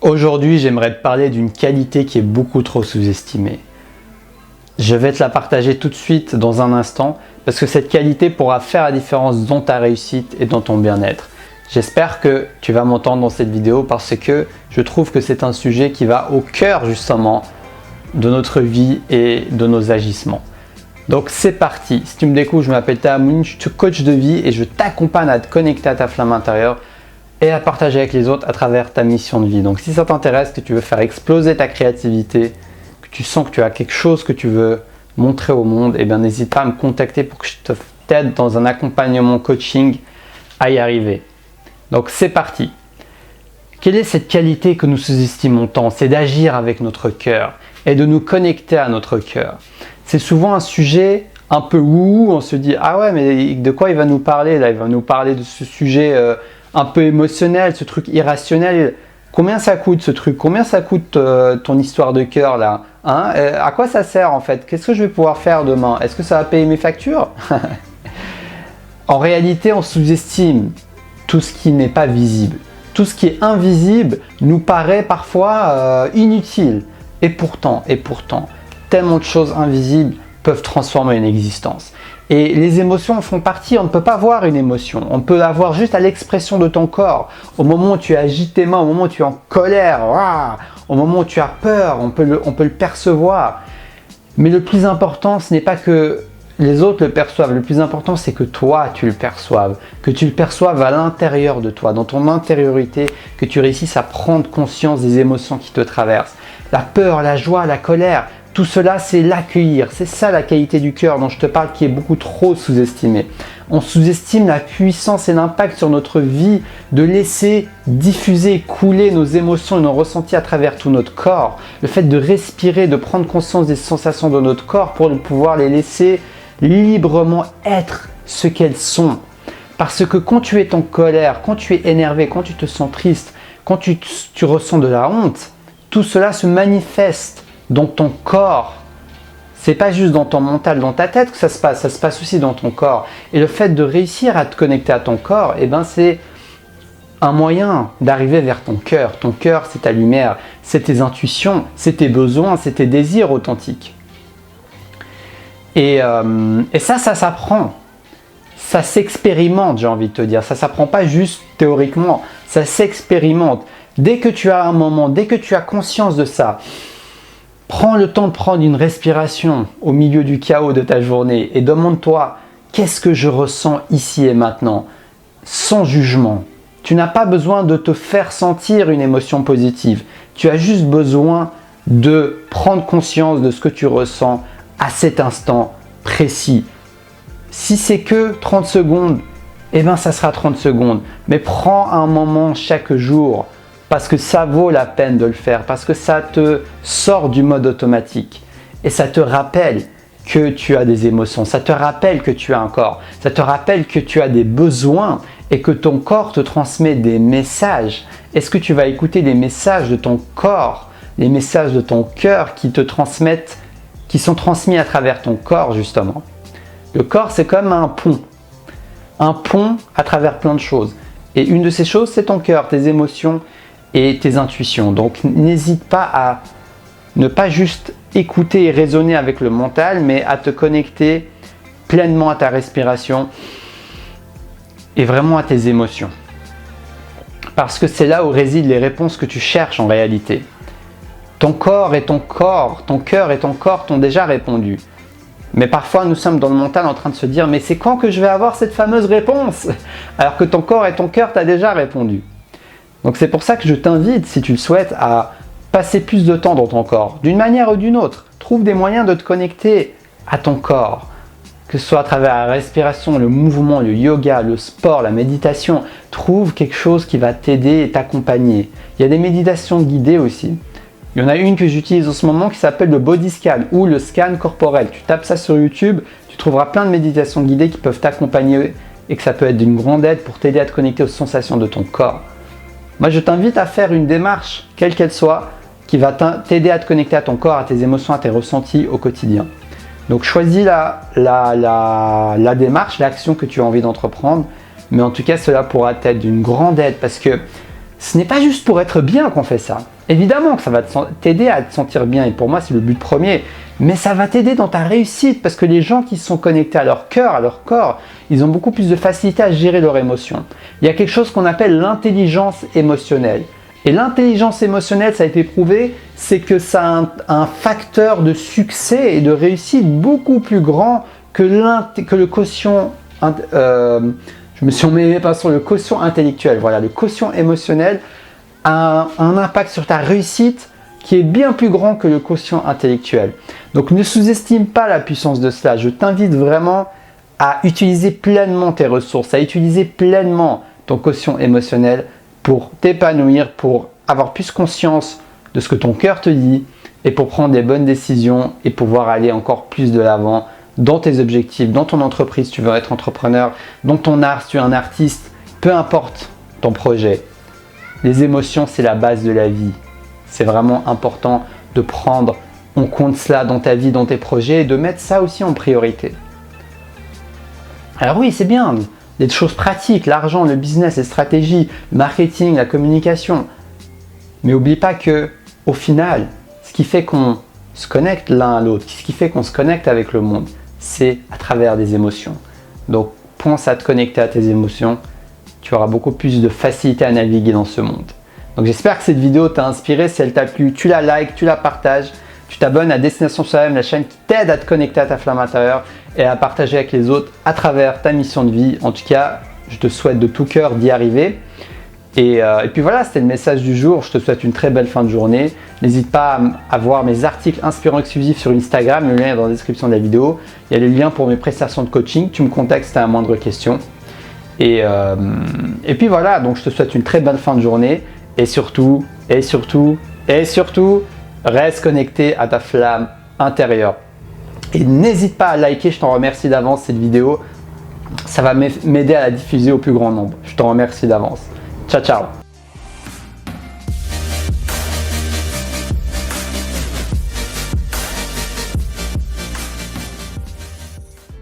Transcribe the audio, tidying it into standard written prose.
Aujourd'hui, j'aimerais te parler d'une qualité qui est beaucoup trop sous-estimée. Je vais te la partager tout de suite dans un instant parce que cette qualité pourra faire la différence dans ta réussite et dans ton bien-être. J'espère que tu vas m'entendre dans cette vidéo parce que je trouve que c'est un sujet qui va au cœur justement de notre vie et de nos agissements. Donc c'est parti. Si tu me découvres, je m'appelle Tahamoun, je suis coach de vie et je t'accompagne à te connecter à ta flamme intérieure et à partager avec les autres à travers ta mission de vie. Donc si ça t'intéresse, que tu veux faire exploser ta créativité, que tu sens que tu as quelque chose que tu veux montrer au monde, eh bien n'hésite pas à me contacter pour que je t'aide dans un accompagnement coaching à y arriver. Donc c'est parti. Quelle est cette qualité que nous sous-estimons tant? C'est d'agir avec notre cœur et de nous connecter à notre cœur. C'est souvent un sujet un peu wouhou, on se dit « Ah ouais, mais de quoi il va nous parler là? Il va nous parler de ce sujet un peu émotionnel, ce truc irrationnel. Combien ça coûte ce truc? Combien ça coûte ton histoire de cœur là, hein? À quoi ça sert en fait? Qu'est-ce que je vais pouvoir faire demain? Est-ce que ça va payer mes factures ?» En réalité, on sous-estime tout ce qui n'est pas visible. Tout ce qui est invisible nous paraît parfois inutile. Et pourtant, tellement de choses invisibles peuvent transformer une existence. Et les émotions en font partie. On ne peut pas voir une émotion. On peut la voir juste à l'expression de ton corps. Au moment où tu agites tes mains, au moment où tu es en colère, au moment où tu as peur, on peut le percevoir. Mais le plus important, ce n'est pas que les autres le perçoivent. Le plus important, c'est que toi, tu le perçoives. Que tu le perçoives à l'intérieur de toi, dans ton intériorité, que tu réussisses à prendre conscience des émotions qui te traversent. La peur, la joie, la colère, tout cela, c'est l'accueillir. C'est ça la qualité du cœur dont je te parle qui est beaucoup trop sous-estimée. On sous-estime la puissance et l'impact sur notre vie de laisser diffuser, couler nos émotions et nos ressentis à travers tout notre corps. Le fait de respirer, de prendre conscience des sensations de notre corps pour pouvoir les laisser librement être ce qu'elles sont. Parce que quand tu es en colère, quand tu es énervé, quand tu te sens triste, quand tu ressens de la honte, tout cela se manifeste dans ton corps. C'est pas juste dans ton mental, dans ta tête que ça se passe aussi dans ton corps. Et le fait de réussir à te connecter à ton corps, eh ben c'est un moyen d'arriver vers ton cœur. Ton cœur, c'est ta lumière, c'est tes intuitions, c'est tes besoins, c'est tes désirs authentiques. Et ça s'apprend. Ça s'expérimente, j'ai envie de te dire. Ça ne s'apprend pas juste théoriquement, ça s'expérimente. Dès que tu as un moment, dès que tu as conscience de ça, prends le temps de prendre une respiration au milieu du chaos de ta journée et demande-toi qu'est-ce que je ressens ici et maintenant, sans jugement. Tu n'as pas besoin de te faire sentir une émotion positive. Tu as juste besoin de prendre conscience de ce que tu ressens à cet instant précis. Si c'est que 30 secondes, eh bien ça sera 30 secondes. Mais prends un moment chaque jour parce que ça vaut la peine de le faire, parce que ça te sort du mode automatique et ça te rappelle que tu as des émotions, ça te rappelle que tu as un corps, ça te rappelle que tu as des besoins et que ton corps te transmet des messages. Est-ce que tu vas écouter les messages de ton corps, les messages de ton cœur qui te transmettent, qui sont transmis à travers ton corps justement? Le corps, c'est comme un pont à travers plein de choses. Et une de ces choses, c'est ton cœur, tes émotions et tes intuitions. Donc n'hésite pas à ne pas juste écouter et raisonner avec le mental, mais à te connecter pleinement à ta respiration et vraiment à tes émotions. Parce que c'est là où résident les réponses que tu cherches en réalité. Ton corps et ton corps, ton cœur et ton corps t'ont déjà répondu. Mais parfois, nous sommes dans le mental en train de se dire « Mais c'est quand que je vais avoir cette fameuse réponse ?» Alors que ton corps et ton cœur t'ont déjà répondu. Donc c'est pour ça que je t'invite, si tu le souhaites, à passer plus de temps dans ton corps, d'une manière ou d'une autre. Trouve des moyens de te connecter à ton corps, que ce soit à travers la respiration, le mouvement, le yoga, le sport, la méditation. Trouve quelque chose qui va t'aider et t'accompagner. Il y a des méditations guidées aussi. Il y en a une que j'utilise en ce moment qui s'appelle le body scan ou le scan corporel. Tu tapes ça sur YouTube, tu trouveras plein de méditations guidées qui peuvent t'accompagner et que ça peut être d'une grande aide pour t'aider à te connecter aux sensations de ton corps. Moi, je t'invite à faire une démarche, quelle qu'elle soit, qui va t'aider à te connecter à ton corps, à tes émotions, à tes ressentis au quotidien. Donc, choisis la démarche, l'action que tu as envie d'entreprendre. Mais en tout cas, cela pourra être d'une grande aide parce que ce n'est pas juste pour être bien qu'on fait ça. Évidemment que ça va t'aider à te sentir bien, et pour moi c'est le but premier, mais ça va t'aider dans ta réussite, parce que les gens qui sont connectés à leur cœur, à leur corps, ils ont beaucoup plus de facilité à gérer leurs émotions. Il y a quelque chose qu'on appelle l'intelligence émotionnelle. Et l'intelligence émotionnelle, ça a été prouvé, c'est que ça a un facteur de succès et de réussite beaucoup plus grand que le quotient, je me suis emmêlé pas sur le quotient intellectuel. Voilà, le quotient émotionnel a un impact sur ta réussite qui est bien plus grand que le quotient intellectuel. Donc ne sous-estime pas la puissance de cela. Je t'invite vraiment à utiliser pleinement tes ressources, à utiliser pleinement ton quotient émotionnel pour t'épanouir, pour avoir plus conscience de ce que ton cœur te dit et pour prendre des bonnes décisions et pouvoir aller encore plus de l'avant dans tes objectifs, dans ton entreprise, si tu veux être entrepreneur, dans ton art, si tu es un artiste, peu importe ton projet. Les émotions, c'est la base de la vie. C'est vraiment important de prendre en compte cela dans ta vie, dans tes projets et de mettre ça aussi en priorité. Alors oui, c'est bien, des choses pratiques, l'argent, le business, les stratégies, le marketing, la communication. Mais n'oublie pas que, au final, ce qui fait qu'on se connecte l'un à l'autre, ce qui fait qu'on se connecte avec le monde, c'est à travers des émotions. Donc, pense à te connecter à tes émotions. Tu auras beaucoup plus de facilité à naviguer dans ce monde. Donc, j'espère que cette vidéo t'a inspiré. Si elle t'a plu, tu la likes, tu la partages. Tu t'abonnes à Destination Soi-même, la chaîne qui t'aide à te connecter à ta flamme intérieure et à partager avec les autres à travers ta mission de vie. En tout cas, je te souhaite de tout cœur d'y arriver. Et puis voilà, c'était le message du jour. Je te souhaite une très belle fin de journée. N'hésite pas à voir mes articles inspirants exclusifs sur Instagram. Le lien est dans la description de la vidéo. Il y a les liens pour mes prestations de coaching. Tu me contactes si tu as la moindre question. Et puis voilà, donc je te souhaite une très bonne fin de journée. Et surtout, reste connecté à ta flamme intérieure. Et n'hésite pas à liker, je t'en remercie d'avance cette vidéo. Ça va m'aider à la diffuser au plus grand nombre. Je t'en remercie d'avance. Ciao, ciao!